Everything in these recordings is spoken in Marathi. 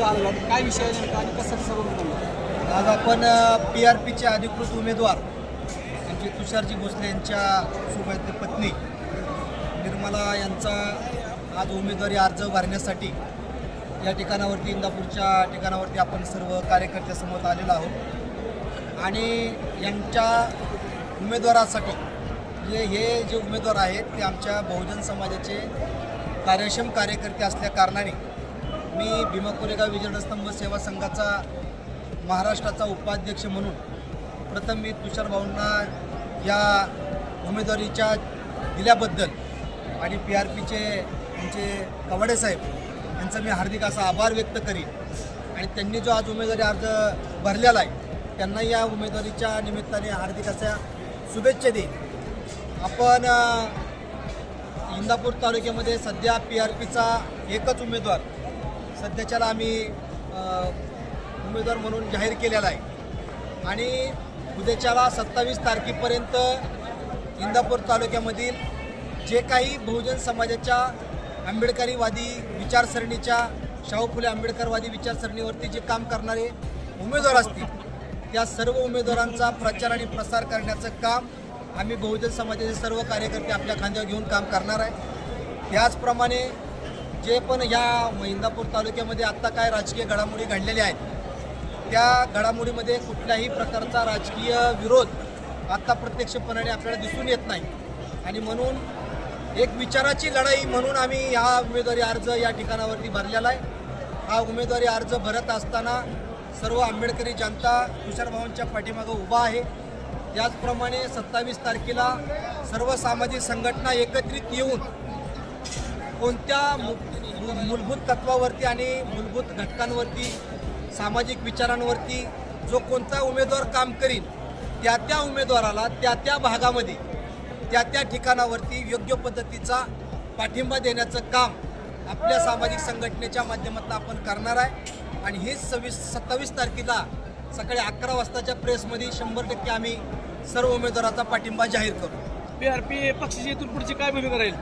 इथं आलेलो आहोत. काय विषय आहे नेमका आणि कसं सर्व म्हणलं? आज आपण PRPचे अधिकृत उमेदवार म्हणजे तुषारजी भोसले यांच्या सोबत पत्नी निर्मला यांचा आज उमेदवारी अर्ज भरण्यासाठी या ठिकाणावरती इंदापूरच्या ठिकाणावरती आपण सर्व कार्यकर्त्यासमोर आलेलो आहोत. आणि यांच्या उमेदवारासाठी हे जे उमेदवार आहेत ते आमच्या बहुजन समाजाचे कार्यक्षम कार्यकर्ते असल्या कारणाने मी भीमा कोरेगाव विजयस्तंभ सेवा संघाचा महाराष्ट्राचा उपाध्यक्ष म्हणून प्रथम मी तुषार भाऊंना या उमेदवारीच्या दिल्याबद्दल आणि PRPचे आमचे कवाडे साहेब यांचा मी हार्दिक असा आभार व्यक्त करीन. आणि त्यांनी जो आज उमेदवारी अर्ज भरलेला आहे त्यांना या उमेदवारीच्या निमित्ताने हार्दिक अशा शुभेच्छा देईन. आपण इंदापूर तालुक्यामध्ये सध्या PRPचा एकच उमेदवार सध्याच्याला आम्ही उमेदवार म्हणून जाहीर केलेला आहे. आणि उद्याच्याला 27 तारखेपर्यंत इंदापूर तालुक्यामधील जे काही बहुजन समाजाच्या आंबेडकरीवादी विचारसरणीच्या शाहू फुले आंबेडकरवादी विचारसरणीवरती जे काम करणारे उमेदवार असतील त्या सर्व उमेदवारांचा प्रचार आणि प्रसार करण्याचं काम आम्ही बहुजन समाजाचे सर्व कार्यकर्ते आपल्या खांद्यावर घेऊन काम करणार आहे. त्याचप्रमाणे जे पण या इंदापूर तालुक्यामध्ये आत्ता काय राजकीय घडामोडी घडलेल्या आहेत त्या घडामोडीमध्ये कुठल्याही प्रकारचा राजकीय विरोध आत्ता प्रत्यक्षपणाने आपल्याला दिसून येत नाही. आणि म्हणून एक विचाराची लढाई म्हणून आम्ही हा उमेदवारी अर्ज या ठिकाणावरती भरलेला आहे. हा उमेदवारी अर्ज भरत असताना सर्व आंबेडकरी जनता तुषारभाऊंच्या पाठीमागं उभा आहे. त्याचप्रमाणे 27 तारखेला सर्व सामाजिक संघटना एकत्रित येऊन कोणत्या मूलभूत तत्वावरती आणि मूलभूत घटकांवरती सामाजिक विचारांवरती जो कोणता उमेदवार काम करील त्या उमेदवाराला त्या भागामध्ये त्या ठिकाणावरती योग्य पद्धतीचा पाठिंबा देण्याचं काम आपल्या सामाजिक संघटनेच्या माध्यमातून आपण करणार आहे. आणि हे 27 तारखेला सकाळी 11 वाजताच्या प्रेसमध्ये 100% आम्ही सर्व उमेदवाराचा पाठिंबा जाहीर करू. PRP पक्षाची इथून पुढची काय भूमिका राहील?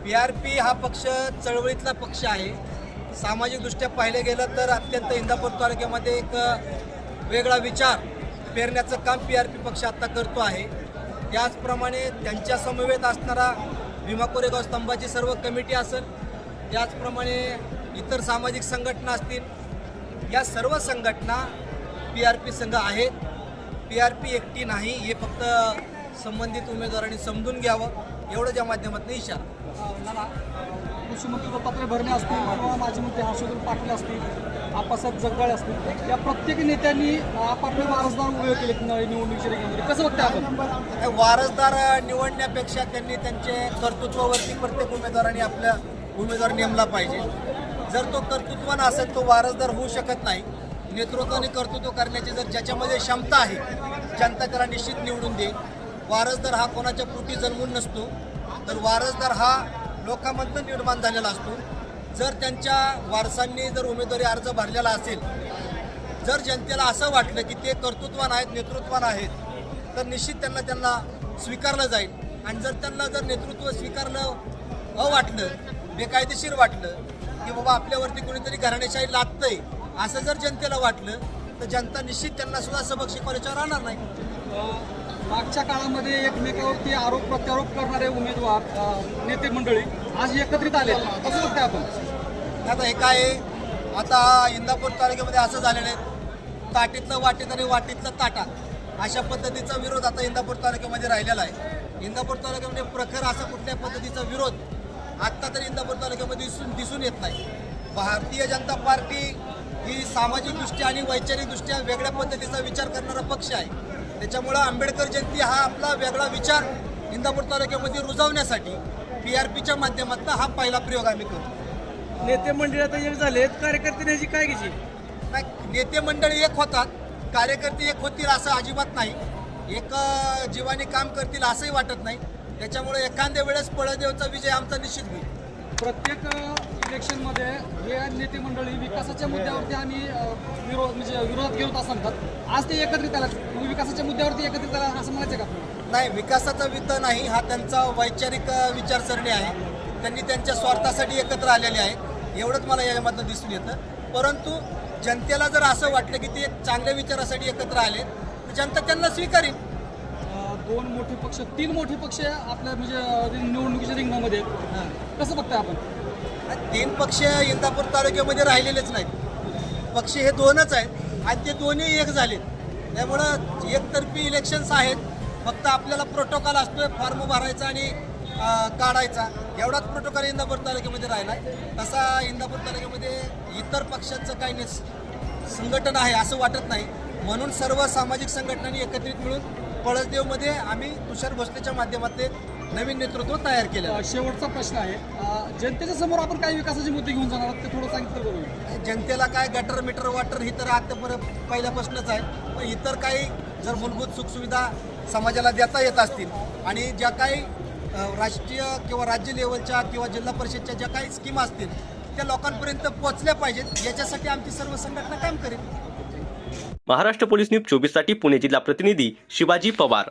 PRP हा पक्ष चळवळीतला पक्ष आहे. सामाजिकदृष्ट्या पाहिलं गेलं तर अत्यंत इंदापूर तालुक्यामध्ये एक वेगळा विचार पेरण्याचं काम PRP पक्ष आत्ता करतो आहे. त्याचप्रमाणे त्यांच्या समवेत असणारा भीमा कोरेगाव स्तंभाची सर्व कमिटी असेल, त्याचप्रमाणे इतर सामाजिक संघटना असतील, या सर्व संघटना PRP संघ आहेत. PRP एकटी नाही हे फक्त संबंधित उमेदवारांनी समजून घ्यावं एवढं माध्यमातून इशारा. कृषी मंत्री दत्तात्रय भरणे असतील किंवा माजी मंत्री हर्षवर्धन पाटील असतील, आप्पासाहेब जगदाळे असतील, या प्रत्येक नेत्यांनी आपापले वारसदार उभे केले निवडणुकीच्या रेग्यामध्ये. कसं बघताय आपण? वारसदार निवडण्यापेक्षा त्यांनी त्यांचे कर्तृत्वावरती प्रत्येक उमेदवारांनी आपल्या उमेदवार नेमला पाहिजे. जर तो कर्तृत्वान असेल तो वारसदार होऊ शकत नाही. नेतृत्वाने कर्तृत्व करण्याची जर ज्याच्यामध्ये क्षमता आहे जनता त्याला निश्चित निवडून देईल. वारसदार हा कोणाच्या पोटी जन्मून नसतो, तर वारसदार हा लोकांमधून निर्माण झालेला असतो. जर त्यांच्या वारसांनी जर उमेदवारी अर्ज भरलेला असेल, जर जनतेला असं वाटलं की ते कर्तृत्वान आहेत नेतृत्वान आहेत, तर निश्चित त्यांना स्वीकारलं जाईल. आणि जर त्यांना जर नेतृत्व स्वीकारलं वाटलं बेकायदेशीर वाटलं की बाबा आपल्यावरती कोणीतरी घराणेशाही लादतंय असं जर जनतेला वाटलं तर जनता निश्चित त्यांना सुद्धा सबक शिकवल्याच्यावर राहणार नाही. मागच्या काळामध्ये एकमेकावरती आरोप प्रत्यारोप करणारे उमेदवार नेते मंडळी आज एकत्रित आले. कसं बघताय आपण? आता हे काय आहे, आता इंदापूर तालुक्यामध्ये असं झालेलं आहे, ताटीतलं वाटीत आणि वाटीतलं ताटात अशा पद्धतीचा विरोध आता इंदापूर तालुक्यामध्ये राहिलेला आहे. इंदापूर तालुक्यामध्ये प्रखर असा कुठल्या पद्धतीचा विरोध आत्ता तरी इंदापूर तालुक्यामध्ये दिसून येत नाही. भारतीय जनता पार्टी ही सामाजिकदृष्ट्या आणि वैचारिकदृष्ट्या वेगळ्या पद्धतीचा विचार करणारा पक्ष आहे. त्याच्यामुळं आंबेडकर जयंती हा आपला वेगळा विचार इंदापूर तालुक्यामध्ये रुजवण्यासाठी PRPच्या माध्यमातून हा पहिला प्रयोग आम्ही करतो. नेते मंडळी आता एक झालेत, कार्यकर्ते याची काय घ्यायची? नाही, नेते मंडळी एक होतात, कार्यकर्ते एक होतील असं अजिबात नाही. एक जीवाने काम करतील असंही वाटत नाही. त्याच्यामुळे एखाद्या वेळेस पळदेवचा विजय आमचा निश्चित होईल. प्रत्येक इलेक्शनमध्ये हे नेते मंडळी विकासाच्या मुद्द्यावरती आणि विरोधात घेऊन असतात. आज ते एकत्रित आला, विकासाच्या मुद्द्यावरती एकत्रित आला असं म्हणायचं का? नाही, विकासाचा वित्त नाही, हा त्यांचा वैचारिक विचारसरणी आहे. त्यांनी त्यांच्या स्वार्थासाठी एकत्र आलेले आहेत, एवढंच मला यामधनं दिसून येतं. परंतु जनतेला जर असं वाटलं की ते एक चांगल्या विचारासाठी एकत्र आले तर जनता त्यांना स्वीकारेल. दोन मोठे पक्ष, तीन मोठे पक्ष आपल्या म्हणजे निवडणुकीच्या रिंगणामध्ये आहेत. कसं बघताय आपण? 3 पक्ष इंदापूर तालुक्यामध्ये राहिलेलेच नाहीत. पक्ष हे 2च आहेत आणि ते दोन्ही एक झालेत. त्यामुळं एकतर्फी इलेक्शन्स आहेत. फक्त आपल्याला प्रोटोकॉल असतोय, फॉर्म भरायचा आणि काढायचा, एवढाच प्रोटोकॉल इंदापूर तालुक्यामध्ये राहिला आहे. तसा इंदापूर तालुक्यामध्ये इतर पक्षांचं काही संघटन आहे असं वाटत नाही. म्हणून सर्व सामाजिक संघटनांनी एकत्रित मिळून पळसदेवमध्ये आम्ही तुषार भोसलेच्या माध्यमातून नवीन नेतृत्व तयार केलं. शेवटचा प्रश्न आहे, जनतेच्या समोर आपण काही विकासाचे मुद्दे घेऊन जाणार आहोत ते थोडं सांगितलं बरोबर. जनतेला काय गटर मीटर वाटर ही तर आतापर्यंत पहिल्यापासूनच आहे, पण इतर काही जर मूलभूत सुखसुविधा समाजाला देता येत असतील आणि ज्या काही राष्ट्रीय किंवा राज्य लेवलच्या किंवा जिल्हा परिषदच्या ज्या काही स्कीम असतील त्या लोकांपर्यंत पोहोचल्या पाहिजेत, याच्यासाठी आमची सर्व संघटना काम करेल. महाराष्ट्र पोलीस न्यूज 24 साठी पुणे जिल्हा प्रतिनिधी शिवाजी पवार.